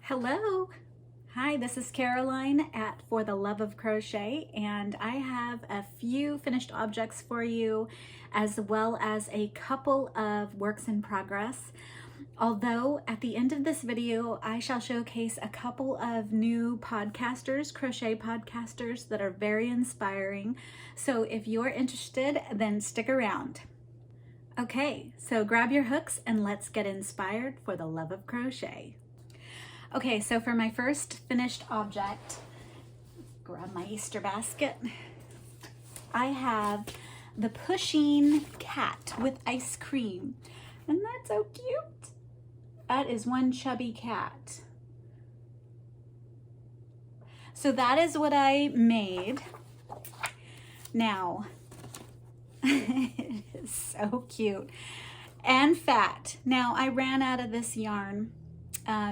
Hello. Hi, this is Caroline at For the Love of Crochet, and I have a few finished objects for you as well as a couple of works in progress. Although at the end of this video, I shall showcase a couple of new podcasters, crochet podcasters that are very inspiring. So if you're interested, then stick around. Okay, so grab your hooks and let's get inspired for the love of crochet. Okay, so for my first finished object, grab my Easter basket. I have the Pusheen cat with ice cream. And that's so cute. That is one chubby cat. So that is what I made. Now, it is so cute and fat. Now, I ran out of this yarn.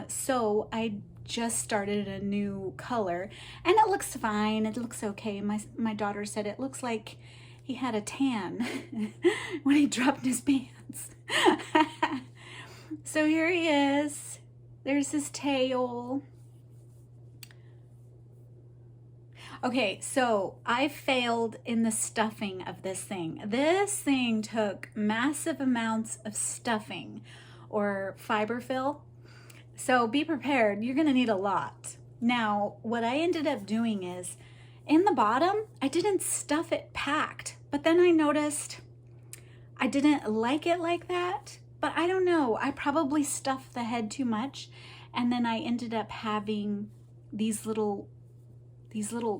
So I just started a new color and it looks fine. It looks okay. My daughter said it looks like he had a tan when he dropped his pants. So here he is. There's his tail. Okay, so I failed in the stuffing of this thing. This thing took massive amounts of stuffing or fiber fill. So be prepared, you're gonna need a lot. Now, what I ended up doing is, in the bottom, I didn't stuff it packed, but then I noticed I didn't like it like that, but I don't know, I probably stuffed the head too much, and then I ended up having these little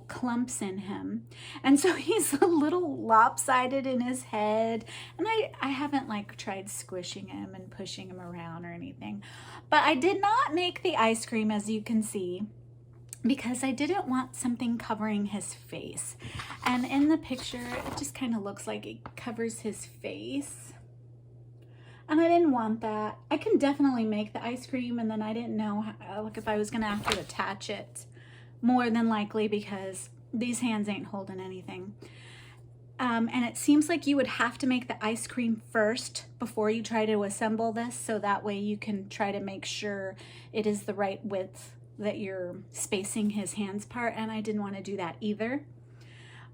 clumps in him. And so he's a little lopsided in his head. And I haven't like tried squishing him and pushing him around or anything. But I did not make the ice cream, as you can see, because I didn't want something covering his face. And in the picture, it just kind of looks like it covers his face. And I didn't want that. I can definitely make the ice cream, and then I didn't know how, like if I was gonna have to attach it. More than likely, because these hands ain't holding anything. And it seems like you would have to make the ice cream first before you try to assemble this, so that way you can try to make sure it is the right width that you're spacing his hands apart, and I didn't want to do that either.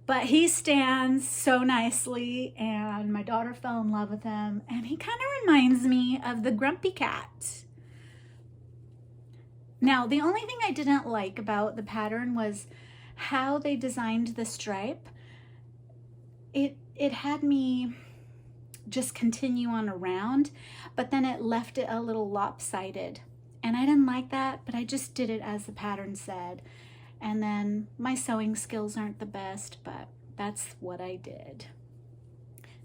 But he stands so nicely, and my daughter fell in love with him, and he kind of reminds me of the grumpy cat. Now, the only thing I didn't like about the pattern was how they designed the stripe. It had me just continue on around, but then it left it a little lopsided. And I didn't like that, but I just did it as the pattern said. And then my sewing skills aren't the best, but that's what I did.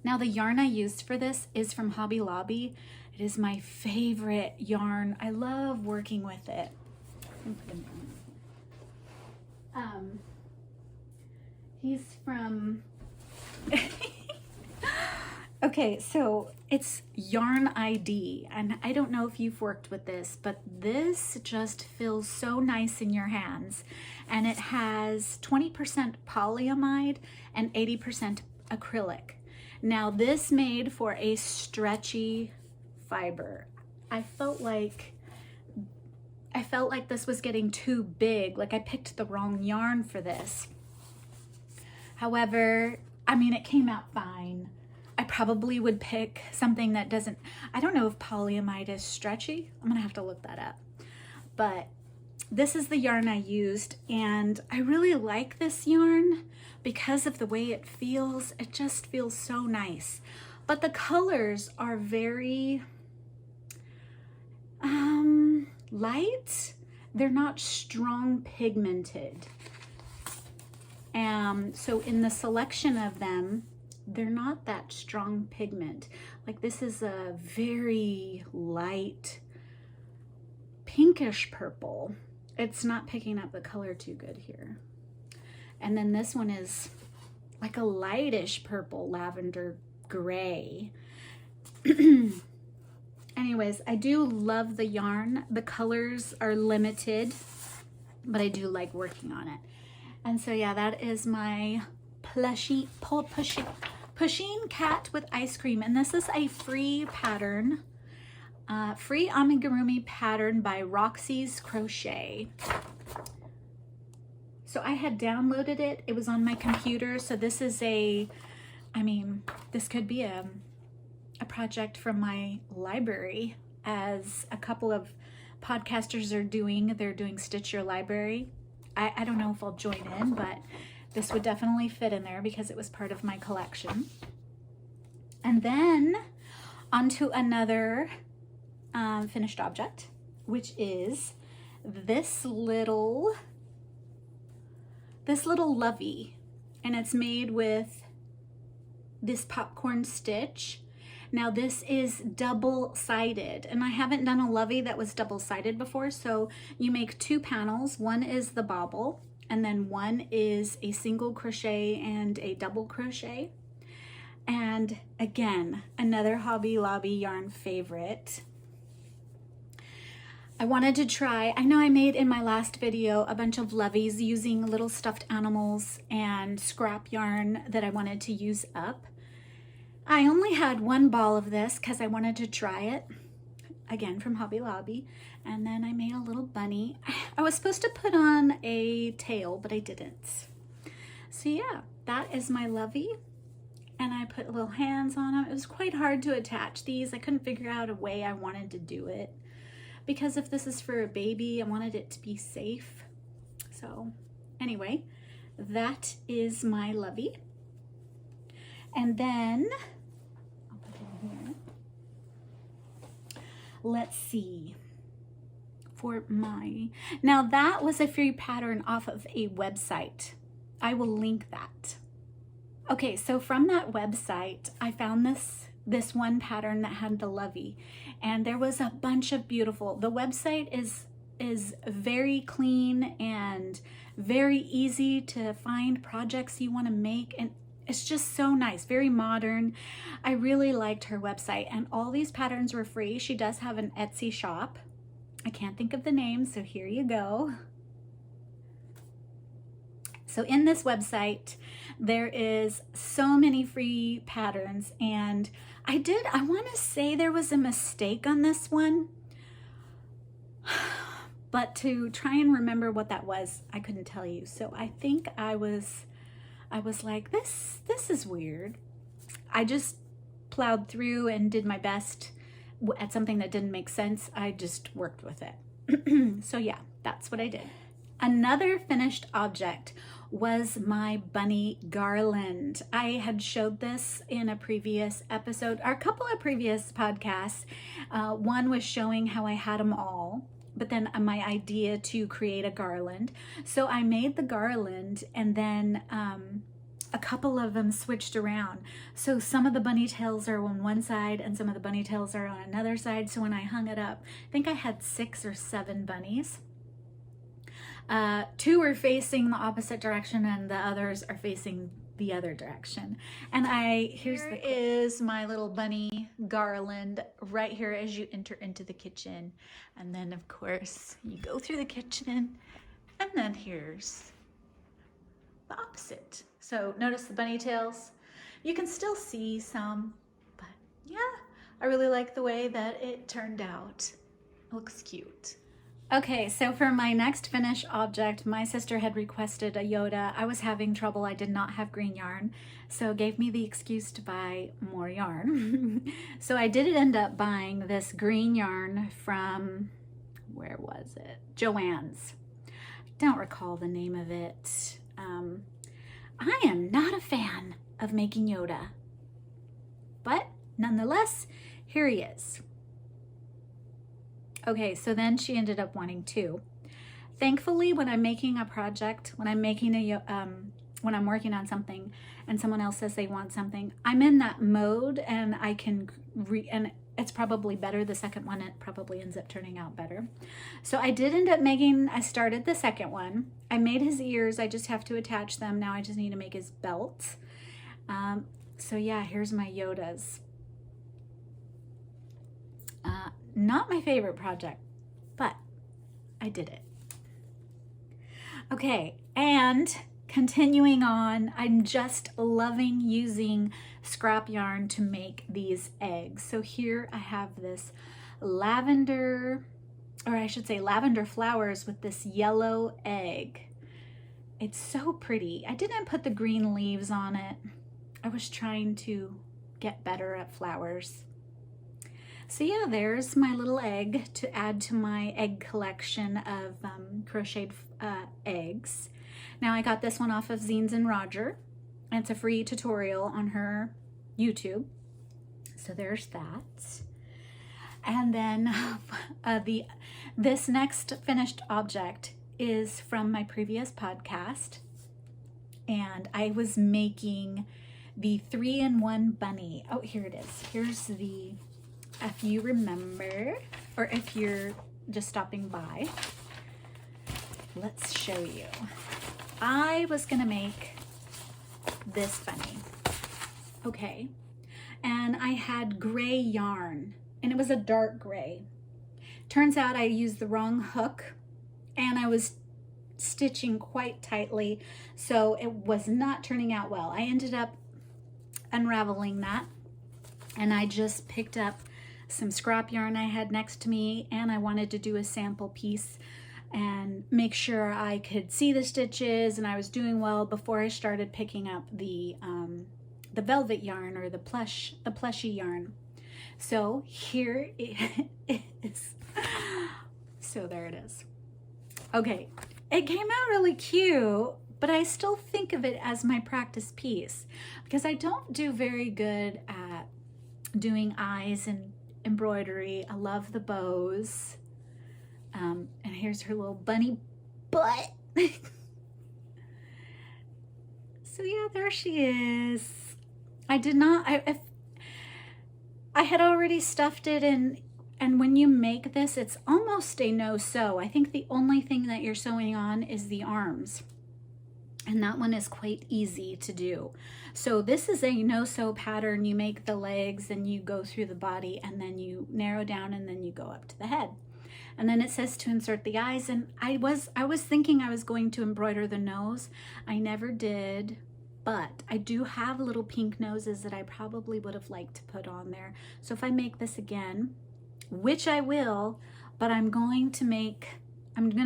Now, the yarn I used for this is from Hobby Lobby. It is my favorite yarn. I love working with it. He's from okay, so it's Yarn ID, and I don't know if you've worked with this, but this just feels so nice in your hands, and it has 20% polyamide and 80% acrylic. Now, this made for a stretchy fiber. I felt like this was getting too big, like I picked the wrong yarn for this. However, I mean, it came out fine. I probably would pick something that doesn't, I don't know if polyamide is stretchy. I'm gonna have to look that up. But this is the yarn I used, and I really like this yarn because of the way it feels. It just feels so nice. But the colors are very light. They're not strong pigmented. So in the selection of them, they're not that strong pigment. Like this is a very light pinkish purple. It's not picking up the color too good here. And then this one is like a lightish purple, lavender gray. Anyways, I do love the yarn. The colors are limited, but I do like working on it. And so yeah, that is my Pusheen cat with ice cream. And this is a free pattern. free amigurumi pattern by Roxy's Crochet. So I had downloaded it. It was on my computer. So this is this could be a project from my library, as a couple of podcasters are doing. They're doing Stitch Your Library. I don't know if I'll join in, but this would definitely fit in there because it was part of my collection. And then onto another finished object, which is this little Lovey, and it's made with this popcorn stitch. Now this is double-sided, and I haven't done a Lovey that was double-sided before. So you make 2 panels. One is the bobble, and then one is a single crochet and a double crochet. And again, another Hobby Lobby yarn favorite. I wanted to try, I know I made in my last video a bunch of Loveys using little stuffed animals and scrap yarn that I wanted to use up. I only had 1 ball of this because I wanted to try it, again from Hobby Lobby. And then I made a little bunny. I was supposed to put on a tail, but I didn't. So yeah, that is my Lovey. And I put little hands on them. It was quite hard to attach these. I couldn't figure out a way I wanted to do it, because if this is for a baby, I wanted it to be safe. So anyway, that is my Lovey. And then I'll put it in here. Let's see. Now that was a free pattern off of a website. I will link that. Okay, so from that website, I found this one pattern that had the Lovey, and there was a bunch of beautiful. The website is very clean and very easy to find projects you want to make, and it's just so nice, very modern. I really liked her website, and all these patterns were free. She does have an Etsy shop. I can't think of the name, so here you go. So in this website, there is so many free patterns, and I want to say there was a mistake on this one, but to try and remember what that was, I couldn't tell you. So I think I was like, this is weird. I just plowed through and did my best at something that didn't make sense. I just worked with it. So yeah, that's what I did. Another finished object was my bunny garland. I had showed this in a previous episode, or a couple of previous podcasts. One was showing how I had them all, but then my idea to create a garland. So I made the garland, and then a couple of them switched around. So some of the bunny tails are on one side and some of the bunny tails are on another side. So when I hung it up, I think I had 6 or 7 bunnies. 2 are facing the opposite direction and the others are facing the other direction. And here is my little bunny garland right here as you enter into the kitchen. And then of course you go through the kitchen, and then here's the opposite. So notice the bunny tails. You can still see some, but yeah, I really like the way that it turned out. It looks cute. Okay, so for my next finished object, my sister had requested a Yoda. I was having trouble. I did not have green yarn, so gave me the excuse to buy more yarn. So I did end up buying this green yarn from, where was it? Joann's. Don't recall the name of it. I am not a fan of making Yoda, but nonetheless, here he is. Okay, so then she ended up wanting 2. Thankfully, when I'm making a project, when I'm working on something and someone else says they want something, I'm in that mode, and I can and it's probably better. The second one, it probably ends up turning out better. So I did end up I started the second one. I made his ears. I just have to attach them. Now I just need to make his belt. So yeah, here's my Yodas. Not my favorite project, but I did it. Okay, and continuing on, I'm just loving using scrap yarn to make these eggs. So here I have this lavender, or I should say lavender flowers with this yellow egg. It's so pretty. I didn't put the green leaves on it. I was trying to get better at flowers. So yeah, there's my little egg to add to my egg collection of crocheted eggs. Now I got this one off of Zeens and Roger. And it's a free tutorial on her YouTube. So there's that. And then this next finished object is from my previous podcast. And I was making the 3-in-1 bunny. Oh, here it is. Here's the, if you remember, or if you're just stopping by, let's show you. I was gonna make this bunny. Okay. And I had gray yarn, and it was a dark gray. Turns out I used the wrong hook, and I was stitching quite tightly, so it was not turning out well. I ended up unraveling that, and I just picked up some scrap yarn I had next to me, and I wanted to do a sample piece and make sure I could see the stitches and I was doing well before I started picking up the velvet yarn, or the plushy yarn. So here it is. So there it is. Okay, it came out really cute, but I still think of it as my practice piece because I don't do very good at doing eyes and embroidery. I love the bows. And here's her little bunny butt. So yeah, there she is. I did not, I had already stuffed it in, and when you make this, it's almost a no-sew. I think the only thing that you're sewing on is the arms, and that one is quite easy to do. So this is a no-sew pattern. You make the legs and you go through the body, and then you narrow down, and then you go up to the head. And then it says to insert the eyes, and I was thinking I was going to embroider the nose. I never did. But I do have little pink noses that I probably would have liked to put on there. So if I make this again, which I will, but I'm going to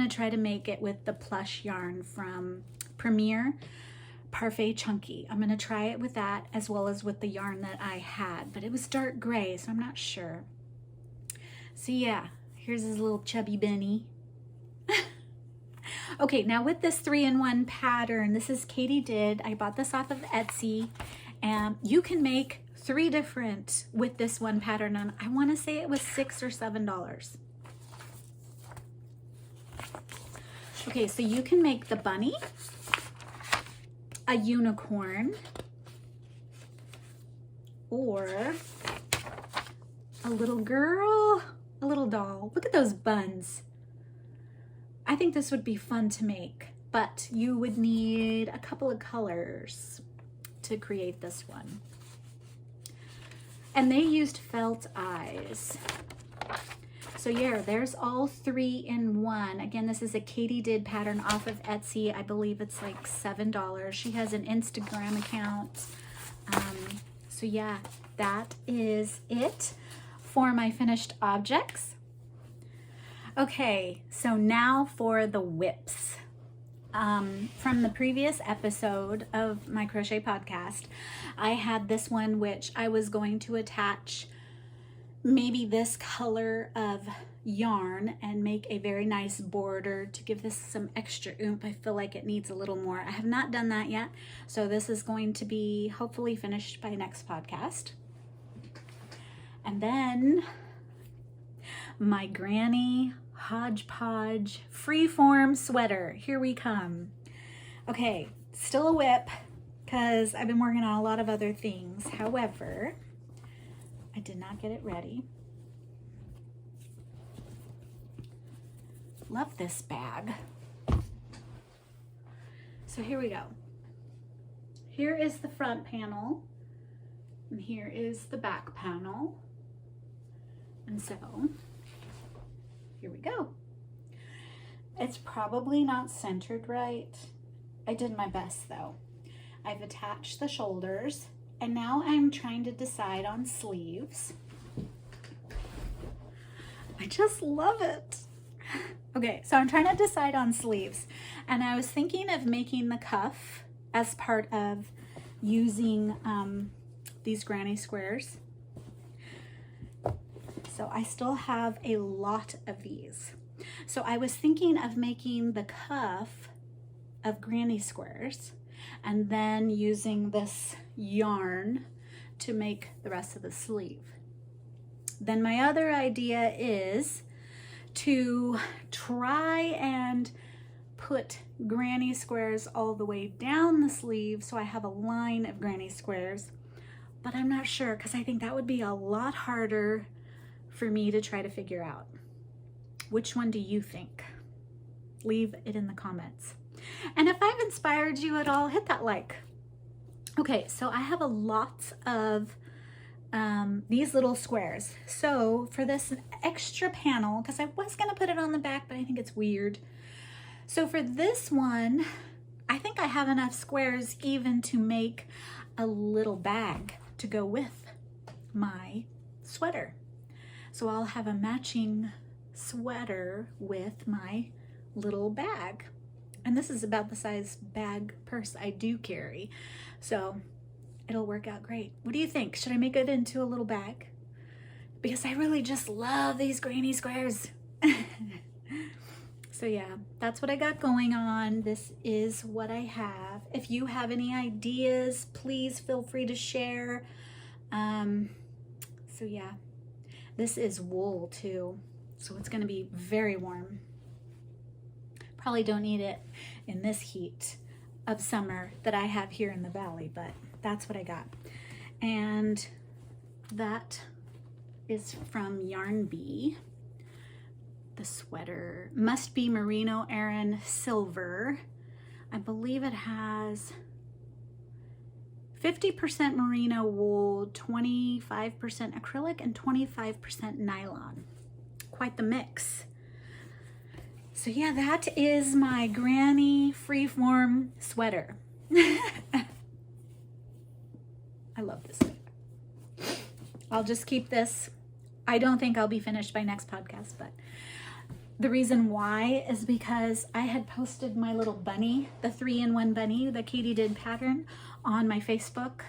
try to make it with the plush yarn from Premier Parfait Chunky. I'm going to try it with that as well as with the yarn that I had, but it was dark gray, so I'm not sure. So yeah, here's his little chubby bunny. Okay, now with this 3-in-1 pattern, this is Kayte-did. I bought this off of Etsy, and you can make 3 different with this one pattern, and I want to say it was $6 or $7. Okay, so you can make the bunny, a unicorn, or a little girl, a little doll. Look at those buns. I think this would be fun to make, but you would need a couple of colors to create this one. And they used felt eyes. So yeah, there's all 3-in-1. Again, this is a Kayte-did pattern off of Etsy. I believe it's like $7. She has an Instagram account. So yeah, that is it for my finished objects. Okay, so now for the whips. From the previous episode of my crochet podcast, I had this one which I was going to attach maybe this color of yarn and make a very nice border to give this some extra oomph. I feel like it needs a little more. I have not done that yet, so this is going to be hopefully finished by next podcast. And then my granny hodgepodge freeform sweater. Here we come. Okay, still a whip because I've been working on a lot of other things. However, I did not get it ready. Love this bag. So here we go. Here is the front panel, and here is the back panel. And so here we go. It's probably not centered right. I did my best though. I've attached the shoulders, and now I'm trying to decide on sleeves. I just love it. Okay, so I'm trying to decide on sleeves, and I was thinking of making the cuff as part of using these granny squares. So I still have a lot of these. So I was thinking of making the cuff of granny squares and then using this yarn to make the rest of the sleeve. Then my other idea is to try and put granny squares all the way down the sleeve so I have a line of granny squares, but I'm not sure because I think that would be a lot harder for me to try to figure out. Which one do you think? Leave it in the comments. And if I've inspired you at all, hit that like. Okay, so I have a lot of these little squares. So for this extra panel, because I was gonna put it on the back, but I think it's weird. So for this one, I think I have enough squares even to make a little bag to go with my sweater. So I'll have a matching sweater with my little bag. And this is about the size bag purse I do carry. So it'll work out great. What do you think? Should I make it into a little bag? Because I really just love these granny squares. So yeah, that's what I got going on. This is what I have. If you have any ideas, please feel free to share. So yeah, this is wool too, so it's gonna be very warm. Probably don't need it in this heat of summer that I have here in the valley, but that's what I got. And that is from Yarn Bee. The sweater must be merino Aran silver. I believe it has 50% merino wool, 25% acrylic, and 25% nylon. Quite the mix. So yeah, that is my granny freeform sweater. I love this sweater. I'll just keep this. I don't think I'll be finished by next podcast, but the reason why is because I had posted my little bunny, the 3-in-1 bunny, the Kayte-did pattern, on my Facebook,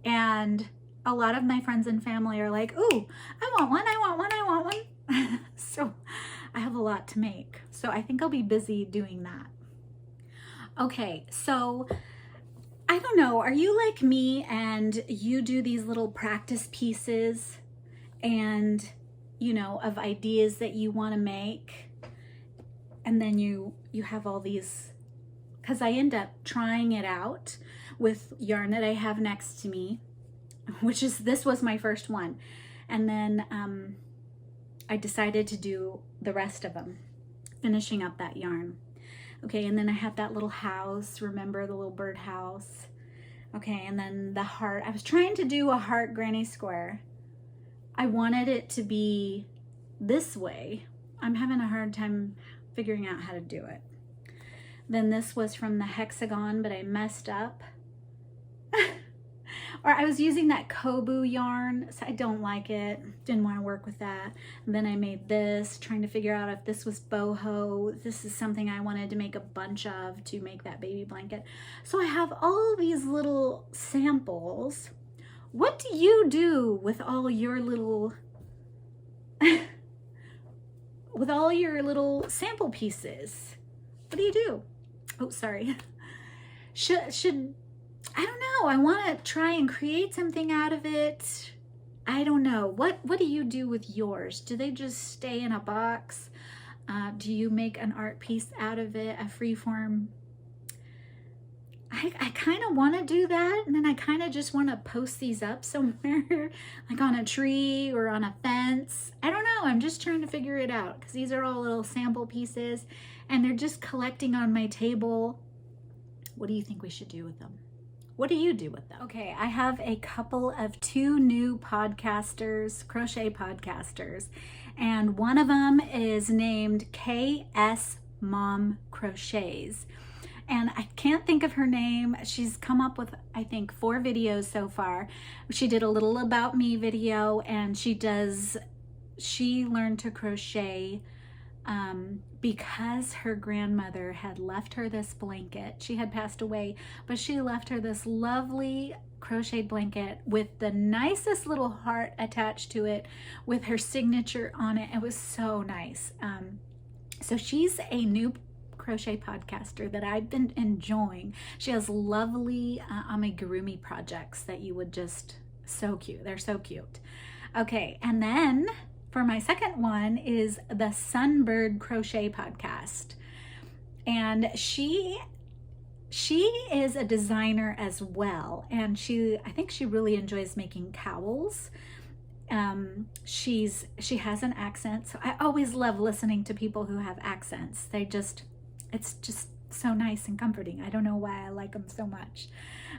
and a lot of my friends and family are like, ooh, I want one, I want one, I want one. So I have a lot to make. So I think I'll be busy doing that. Okay, so I don't know, are you like me and you do these little practice pieces and, you know, of ideas that you want to make, and then you have all these, because I end up trying it out with yarn that I have next to me, this was my first one. And then I decided to do the rest of them, finishing up that yarn. Okay, and then I have that little house, remember the little bird house? Okay, and then the heart. I was trying to do a heart granny square. I wanted it to be this way. I'm having a hard time figuring out how to do it. Then this was from the hexagon, but I messed up. Or I was using that Kobu yarn, so I don't like it. Didn't want to work with that. And then I made this, trying to figure out if this was boho. This is something I wanted to make a bunch of to make that baby blanket. So I have all these little samples. What do you do with all your little with all your little sample pieces? What do you do? Oh, sorry. Should I don't know. I want to try and create something out of it. I don't know. What do you do with yours? Do they just stay in a box? Do you make an art piece out of it, a freeform? I kind of want to do that, and then I kind of just want to post these up somewhere, like on a tree or on a fence. I don't know. I'm just trying to figure it out because these are all little sample pieces, and they're just collecting on my table. What do you think we should do with them? What do you do with them? Okay, I have a couple of 2 new podcasters, crochet podcasters, and one of them is named KS Mom Crochets. And I can't think of her name. She's come up with, I think, 4 videos so far. She did a little about me video, and she does she learned to crochet because her grandmother had left her this blanket. She had passed away, but she left her this lovely crocheted blanket with the nicest little heart attached to it with her signature on it. It was so nice. So she's a new crochet podcaster that I've been enjoying. She has lovely amigurumi projects that you would just, so cute. They're so cute. Okay, and then for my second one is the Sunbird Crochet Podcast. And she is a designer as well. And I think she really enjoys making cowls. She has an accent. So I always love listening to people who have accents. It's just so nice and comforting. I don't know why I like them so much.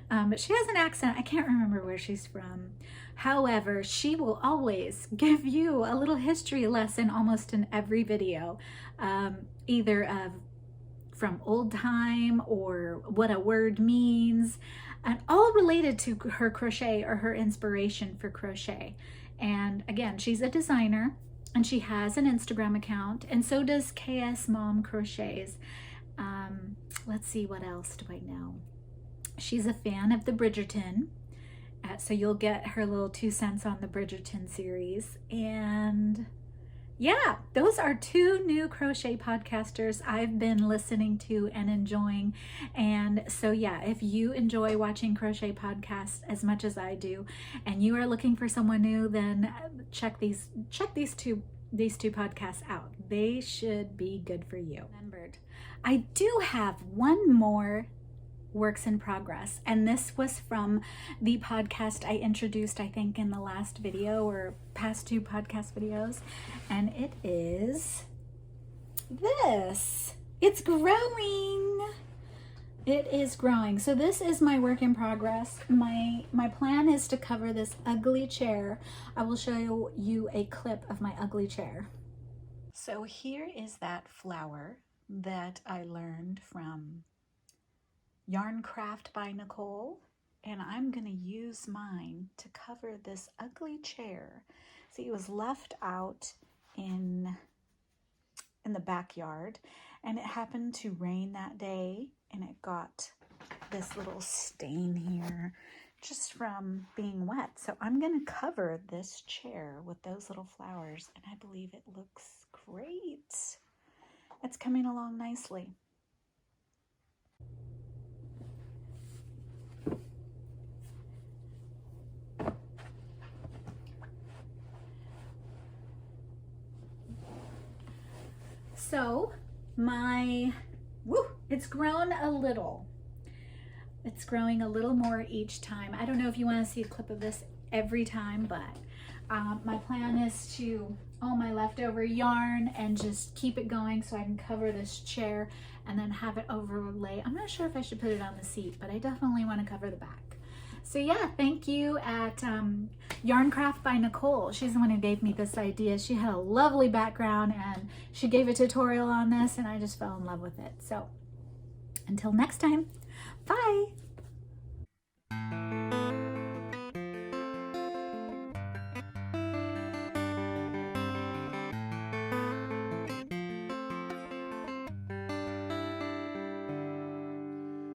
But she has an accent. I can't remember where she's from. However, she will always give you a little history lesson almost in every video, either from old time or what a word means, and all related to her crochet or her inspiration for crochet. And again, she's a designer and she has an Instagram account, and so does KS Mom Crochets. Let's see, what else do I know? She's a fan of the Bridgerton, so you'll get her little 2 cents on the Bridgerton series. And yeah, those are 2 new crochet podcasters I've been listening to and enjoying. And so yeah, if you enjoy watching crochet podcasts as much as I do, and you are looking for someone new, then check these two podcasts out. They should be good for you. Remembered, I do have one more works in progress, and this was from the podcast I introduced, I think, in the last video or past 2 podcast videos, and it is this. It's growing. It is growing. So this is my work in progress. My plan is to cover this ugly chair. I will show you a clip of my ugly chair. So here is that flower that I learned from Yarn Craft by Nicole, and I'm going to use mine to cover this ugly chair. See, it was left out in the backyard, and it happened to rain that day, and it got this little stain here just from being wet. So I'm going to cover this chair with those little flowers, and I believe it looks great. It's coming along nicely. So it's grown a little. It's growing a little more each time. I don't know if you want to see a clip of this every time, but my plan is to all my leftover yarn and just keep it going so I can cover this chair and then have it overlay. I'm not sure if I should put it on the seat, but I definitely want to cover the back. So yeah, thank you at Yarn Craft by Nicole. She's the one who gave me this idea. She had a lovely background and she gave a tutorial on this, and I just fell in love with it. So until next time, bye.